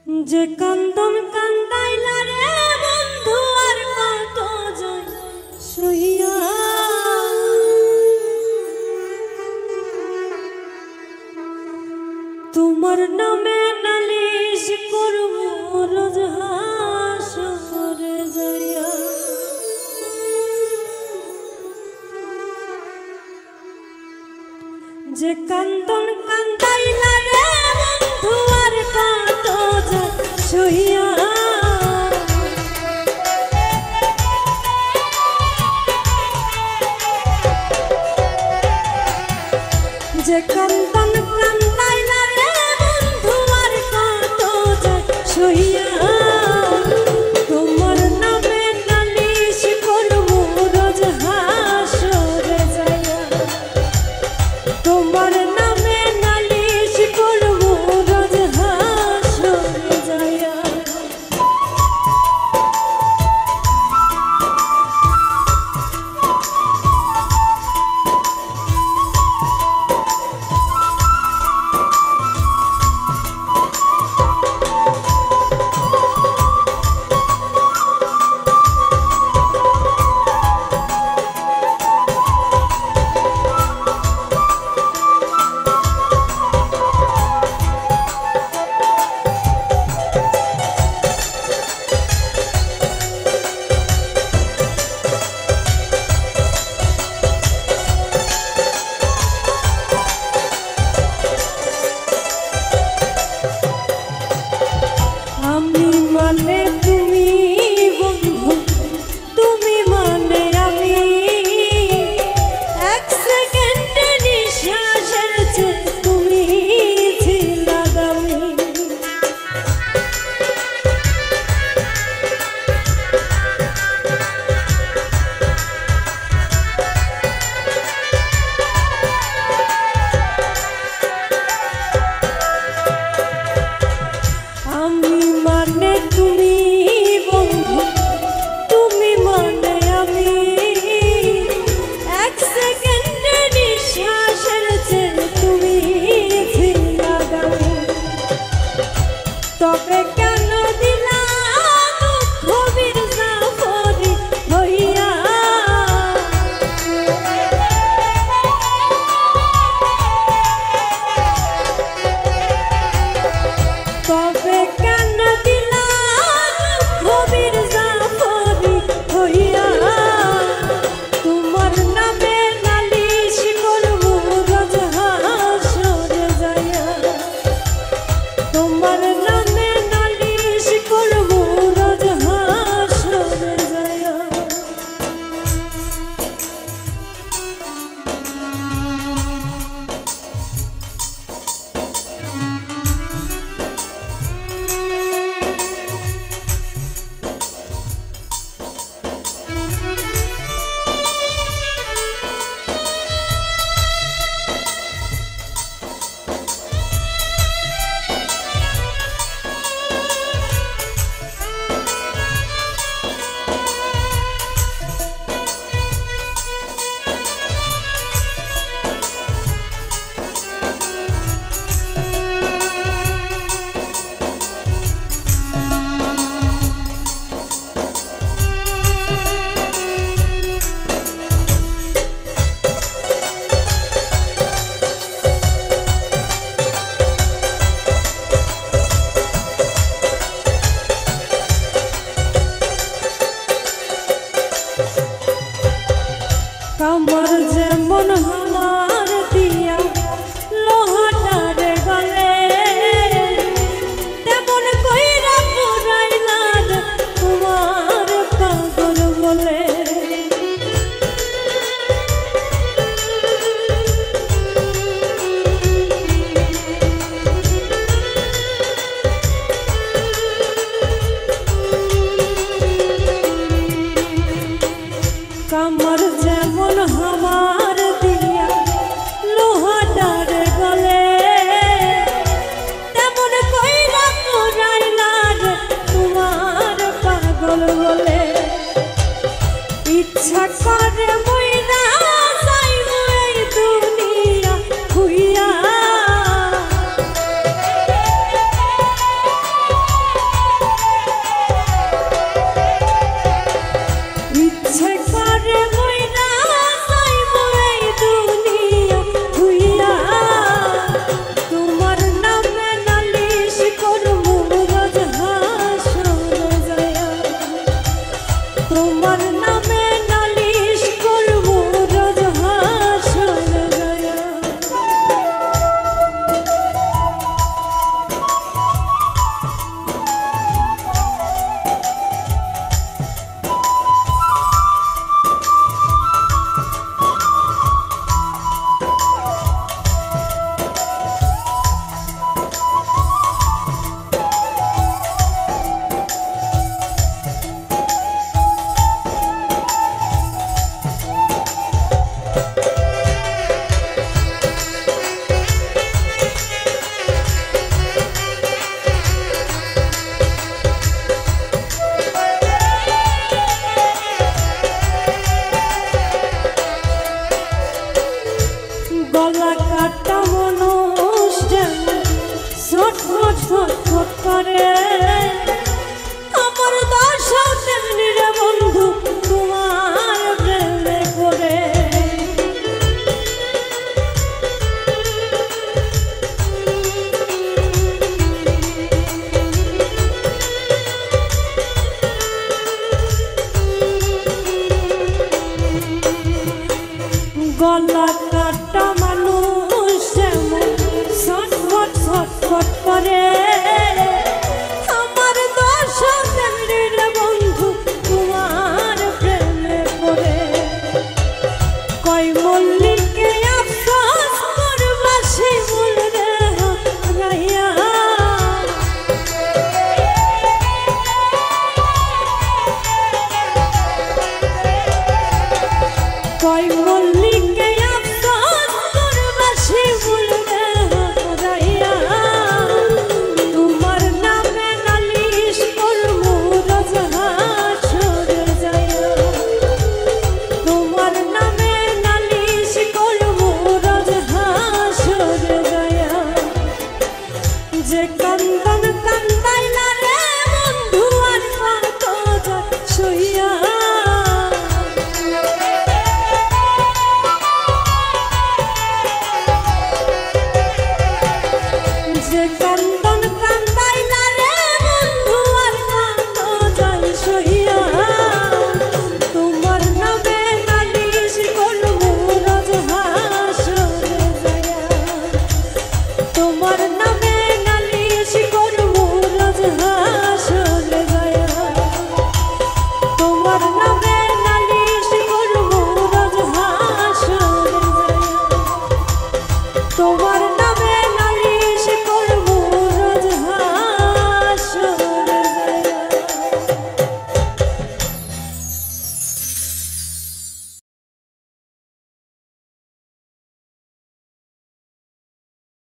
যে কান্দন কান্দাইলা রে বন্ধু আর কত যায় সইয়া তোমার নামে নালিশ করব রোজ হাসরে যাইয়া যে কান্দন কান্দাইলা রে বন্ধু আর কত যায় সইয়া যে কান্দন কান্দাইলা রে বন্ধু আর কত যায় সইয়া তোমার নামে নালিশ করব রোজ হাসরে যাইয়া তোমার নামে নালিশ করব রোজ হাসরে যাইয়া তবে কেন দিলা কবির জাফরি হইয়া তবে কেন দিলা কবির জাফরি হইয়া তোমার নামে নালিশ করব রোজ হাসরে যাইয়া তোমার কামর যেমন হামার দিয়া লোহাটারে গলে তেমন কইরা পুরাইলা তোমার পাগল বলে কামর যেমন হামার দিয়া লোহাটারে গলে তেমন কইরা পুরাইলা তোমার পাগল বলে ইচ্ছা করে মইরা যাইব এই দুনিয়া খুইয়া ছটফট করে আমার দশাও তেমনি রে বন্ধু তোমার প্রেমে পড়ে। গলা কাটা মানুষ যেমন ছটফট ছটফট করে আমার দোষ তেমনি রে বন্ধু তোমার প্রেমে পড়ে। কয় মল্লিকে আফসোস করবা শিমুল রে হারাইয়া কয় মল্লিকে আফসোস করবা শিমুল রে হারাইয়া তোমার নামে নালিশ করবো রোজ হাসরে যাইয়া তোমার নামে নালিশ করবো রোজ হাসরে যাইয়া। যে কান্দন কান্দাইলা রে বন্ধু আর কত যায় সইয়া যে কান্দন কান্দাইলা রে বন্ধু আর কত যায় সইয়া তোমার নামে নালিশ করবো রোজ হাসরে যাইয়া তোমার নামে নালিশ করবো রোজ